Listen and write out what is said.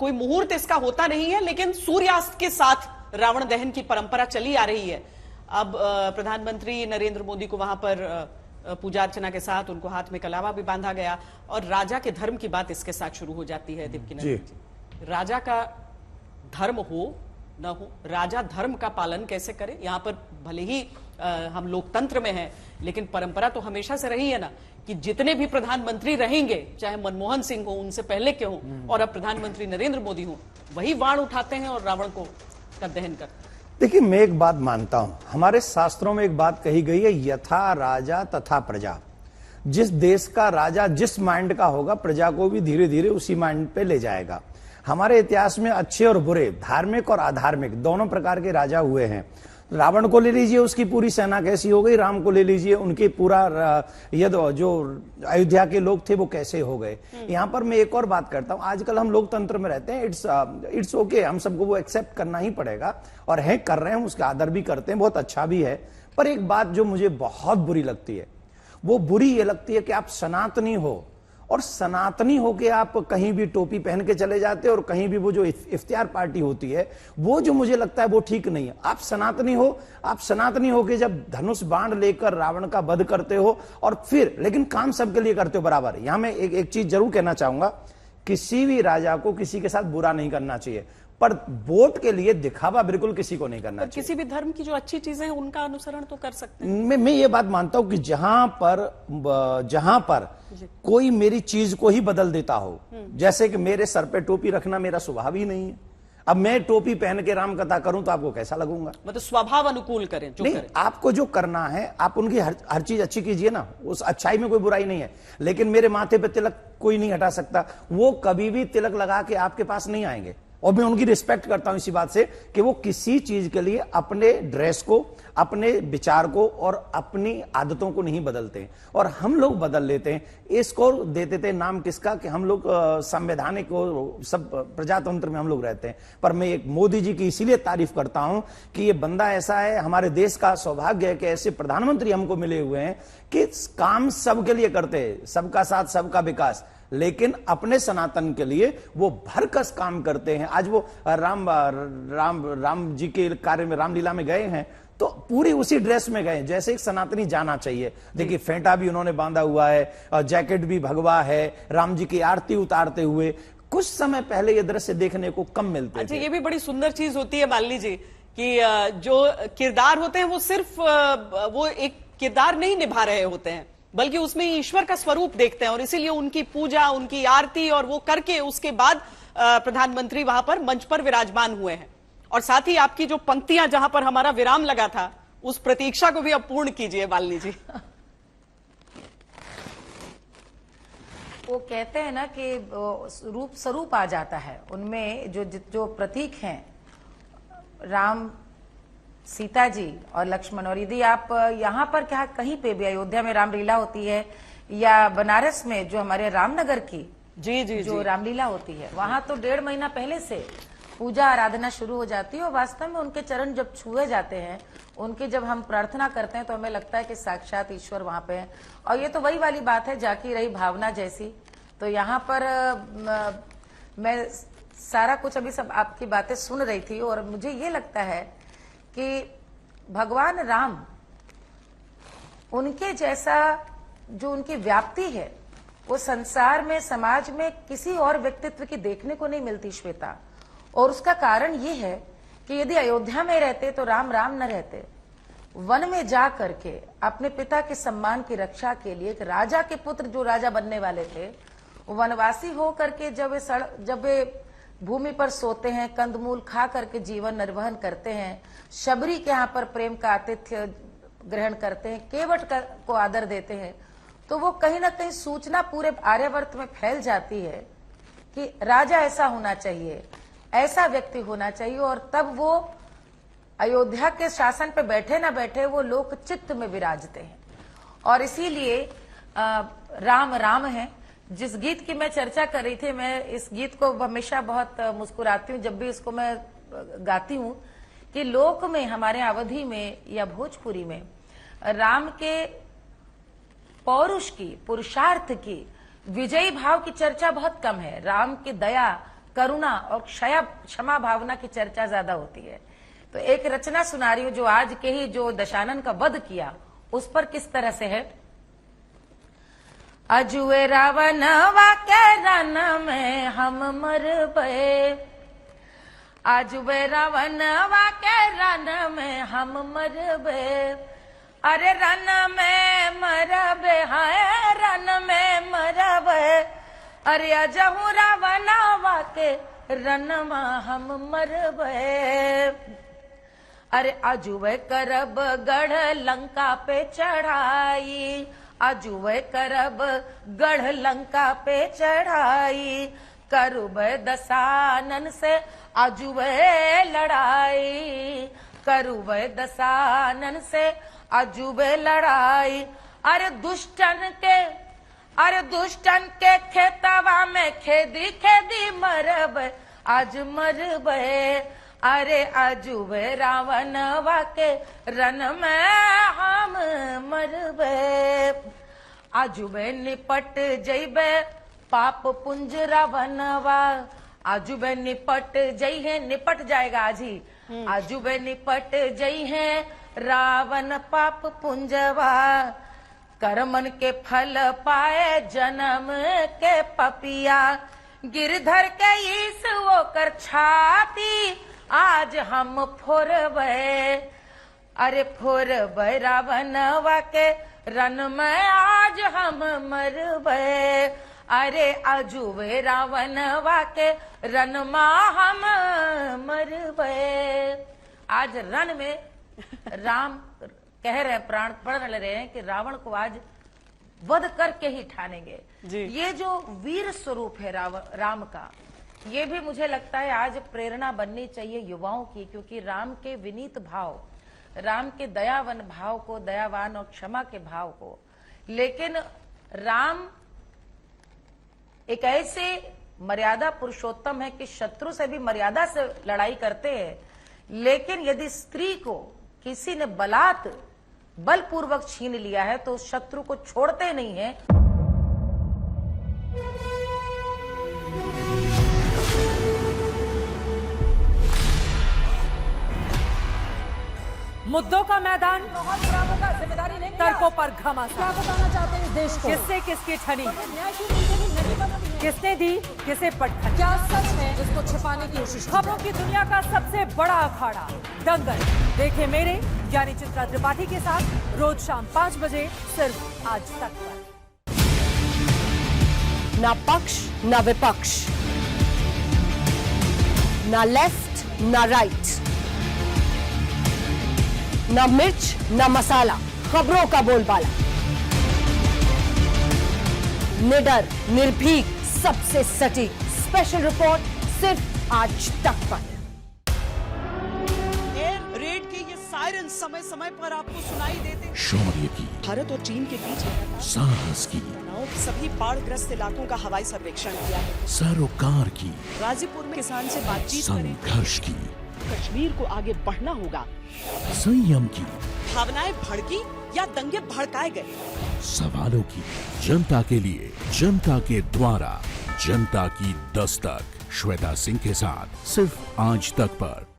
कोई मुहूर्त इसका होता नहीं है, लेकिन सूर्यास्त के साथ रावण दहन की परंपरा चली आ रही है। अब प्रधानमंत्री नरेंद्र मोदी को वहां पर पूजा अर्चना के साथ उनको हाथ में कलावा भी बांधा गया और राजा के धर्म की बात इसके साथ शुरू हो जाती है। दीपकी जी, राजा का धर्म हो न हो, राजा धर्म का पालन कैसे करे? यहाँ पर भले ही हम लोकतंत्र में हैं, लेकिन परंपरा तो हमेशा से रही है ना कि जितने भी प्रधानमंत्री रहेंगे, चाहे मनमोहन सिंह हो, उनसे पहले के हो, और अब प्रधानमंत्री नरेंद्र मोदी हो, वही वाण उठाते हैं और रावण को का दहन करते हैं। देखिए, मैं एक बात मानता हूं, हमारे शास्त्रों में एक बात कही गई है, यथा राजा तथा प्रजा। जिस देश का राजा जिस माइंड का होगा, प्रजा को भी धीरे धीरे उसी माइंड पे ले जाएगा। हमारे इतिहास में अच्छे और बुरे, धार्मिक और अधार्मिक दोनों प्रकार के राजा हुए हैं। रावण को ले लीजिए, उसकी पूरी सेना कैसी हो गई, राम को ले लीजिए, उनके पूरा जो अयोध्या के लोग थे वो कैसे हो गए। यहां पर मैं एक और बात करता हूं, आजकल हम लोकतंत्र में रहते हैं, इट्स ओके, हम सबको वो एक्सेप्ट करना ही पड़ेगा और है कर रहे हैं, उसका आदर भी करते हैं, बहुत अच्छा भी है। पर एक बात जो मुझे बहुत बुरी लगती है, वो बुरी ये लगती है कि आप सनातनी हो और सनातनी होके आप कहीं भी टोपी पहन के चले जाते हो और कहीं भी वो जो इफ्तियार पार्टी होती है, वो जो मुझे लगता है वो ठीक नहीं है। आप सनातनी हो के जब धनुष बाण लेकर रावण का वध करते हो और फिर लेकिन काम सबके लिए करते हो बराबर। यहां मैं एक चीज जरूर कहना चाहूंगा, किसी भी राजा को किसी के साथ बुरा नहीं करना चाहिए, पर वोट के लिए दिखावा बिल्कुल किसी को नहीं करना चाहिए। किसी भी धर्म की जो अच्छी चीजें हैं उनका अनुसरण तो कर सकते हैं। मैं ये बात मानता हूं कि जहां पर कोई मेरी चीज को ही बदल देता हो, जैसे कि मेरे सर पे टोपी रखना मेरा स्वभाव ही नहीं है, अब मैं टोपी पहन के राम कथा करूं तो आपको कैसा लगूंगा? मतलब स्वभाव अनुकूल करें जो नहीं, करें। आपको जो करना है आप उनकी हर चीज अच्छी कीजिए ना, उस अच्छाई में कोई बुराई नहीं है। लेकिन मेरे माथे पे तिलक कोई नहीं हटा सकता, वो कभी भी तिलक लगा के आपके पास नहीं आएंगे। और मैं उनकी रिस्पेक्ट करता हूं इसी बात से कि वो किसी चीज के लिए अपने ड्रेस को, अपने विचार को और अपनी आदतों को नहीं बदलते हैं, और हम लोग बदल लेते हैं। इसको देते थे नाम किसका कि हम लोग संवैधानिक सब प्रजातंत्र में हम लोग रहते हैं। पर मैं एक मोदी जी की इसीलिए तारीफ करता हूं कि ये बंदा ऐसा है, हमारे देश का सौभाग्य है कि ऐसे प्रधानमंत्री हमको मिले हुए हैं कि काम सबके लिए करते हैं, सबका साथ सबका विकास, लेकिन अपने सनातन के लिए वो भरकस काम करते हैं। आज वो राम जी के कार्य में, रामलीला में गए हैं तो पूरी उसी ड्रेस में गए जैसे एक सनातनी जाना चाहिए। देखिए, फेंटा भी उन्होंने बांधा हुआ है और जैकेट भी भगवा है, राम जी की आरती उतारते हुए। कुछ समय पहले ये दृश्य देखने को कम मिलते थे। ये भी बड़ी सुंदर चीज होती है मालिनी जी कि जो किरदार होते हैं वो सिर्फ वो एक किरदार नहीं निभा रहे होते हैं, बल्कि उसमें ईश्वर का स्वरूप देखते हैं, और इसीलिए उनकी पूजा, उनकी आरती और वो करके उसके बाद प्रधानमंत्री वहां पर मंच पर विराजमान हुए हैं। और साथ ही आपकी जो पंक्तियां जहां पर हमारा विराम लगा था, उस प्रतीक्षा को भी अब पूर्ण कीजिए मालिनी जी। वो कहते हैं ना कि रूप स्वरूप आ जाता है उनमें, जो प्रतीक हैं, राम, सीता जी और लक्ष्मण। और यदि आप यहाँ पर क्या कहीं पे भी अयोध्या में रामलीला होती है या बनारस में जो हमारे रामनगर की जो रामलीला होती है, वहां तो 1.5 महीना पहले से पूजा आराधना शुरू हो जाती है। और वास्तव में उनके चरण जब छुए जाते हैं, उनकी जब हम प्रार्थना करते हैं, तो हमें लगता है कि साक्षात ईश्वर वहां पे है। और ये तो वही वाली बात है, जाकी रही भावना जैसी। तो यहाँ पर मैं सारा कुछ अभी सब आपकी बातें सुन रही थी और मुझे ये लगता है कि भगवान राम, उनके जैसा जो उनकी व्याप्ति है वो संसार में, समाज में किसी और व्यक्तित्व की देखने को नहीं मिलती, श्वेता। और उसका कारण ये है कि यदि अयोध्या में रहते तो राम राम न रहते, वन में जा करके अपने पिता के सम्मान की रक्षा के लिए एक राजा के पुत्र जो राजा बनने वाले थे, वनवासी हो करके जब वे भूमि पर सोते हैं, कंदमूल खा करके जीवन निर्वहन करते हैं, शबरी के यहाँ पर प्रेम का आतिथ्य ग्रहण करते हैं, केवट को आदर देते हैं, तो वो कहीं ना कहीं सूचना पूरे आर्यावर्त में फैल जाती है कि राजा ऐसा होना चाहिए, ऐसा व्यक्ति होना चाहिए। और तब वो अयोध्या के शासन पे बैठे ना बैठे, वो लोक चित्त में विराजते हैं। और इसीलिए राम राम है। जिस गीत की मैं चर्चा कर रही थी, मैं इस गीत को हमेशा बहुत मुस्कुराती हूँ जब भी इसको मैं गाती हूँ, कि लोक में, हमारे अवधि में या भोजपुरी में, राम के पौरुष की, पुरुषार्थ की, विजयी भाव की चर्चा बहुत कम है। राम की दया, करुणा और क्षमा भावना की चर्चा ज्यादा होती है। तो एक रचना सुना रही हूं जो आज के ही जो दशानन का वध किया उस पर किस तरह से है। अजुए रावण वाके रन में हम मरबे, अजुए रावण वाके रन में हम मरबे, अरे रन में मरबे, हाय रन में मरबे, अरे अजहू रावण वाके रन में हम मरबे, अरे अजुए करब गढ़ लंका पे चढ़ाई, अजुए करब गढ़ लंका पे चढ़ाई, करुब दसानन से अजुए लड़ाई, करुब दसानन से अजुए लड़ाई, अरे दुष्टन के खेतवा में खेदी खेदी मरब, आज मरबे, अरे अजुबे रावण वाके रन में हम मरबे, अजुबे निपट जइबे पाप पुंज रावणवा, अजुबे निपट जई है, निपट जाएगा आज ही, अजुबे निपट जई है रावण पाप पुंजवा, कर्मन के फल पाए जन्म के पपिया, गिरधर के ईस वो कर छाती, आज हम फोरबे, अरे फोरबे रावणवा के रन में आज हम मरबे, अरे अजुबे रावणवा के रन में हम मरबे। आज रण में राम कह रहे हैं, प्राण पढ़ रहे हैं कि रावण को आज वध करके ही ठानेंगे। ये जो वीर स्वरूप है राम का, ये भी मुझे लगता है आज प्रेरणा बननी चाहिए युवाओं की, क्योंकि राम के विनीत भाव, राम के दयावान भाव को, दयावान और क्षमा के भाव को, लेकिन राम एक ऐसे मर्यादा पुरुषोत्तम है कि शत्रु से भी मर्यादा से लड़ाई करते हैं, लेकिन यदि स्त्री को किसी ने बलपूर्वक छीन लिया है तो शत्रु को छोड़ते नहीं है। मुद्दों का मैदान, जिम्मेदारी नहीं, तर्कों पर घमासान, क्या बताना चाहते हैं इस देश को? किससे किसकी ठनी, न्याय की नीति नहीं बदलनी है। किसने दी किसे पटखनी, क्या सच है इसको छिपाने की कोशिश? खबरों की दुनिया का सबसे बड़ा अखाड़ा दंगल देखे मेरे यानी चित्रा त्रिपाठी के साथ रोज शाम 5 बजे सिर्फ आज तक पर। ना पक्ष ना विपक्ष, ना लेफ्ट ना राइट, ना मिर्च ना मसाला, खबरों का बोलबाला, निडर निर्भीक सबसे सटीक स्पेशल रिपोर्ट सिर्फ आज तक पर। एयर रेड के ये सायरन समय समय पर आपको सुनाई देते, शौर्य की, भारत और चीन के बीच साहस की, सभी बाढ़ग्रस्त इलाकों का हवाई सर्वेक्षण किया है, सरोकार की, गाजीपुर में किसान से बातचीत करें, संघर्ष की, कश्मीर को आगे बढ़ना होगा, संयम की, भावनाएं भड़की या दंगे भड़काए गए, सवालों की, जनता के लिए, जनता के द्वारा, जनता की दस्तक, श्वेता सिंह के साथ सिर्फ आज तक पर।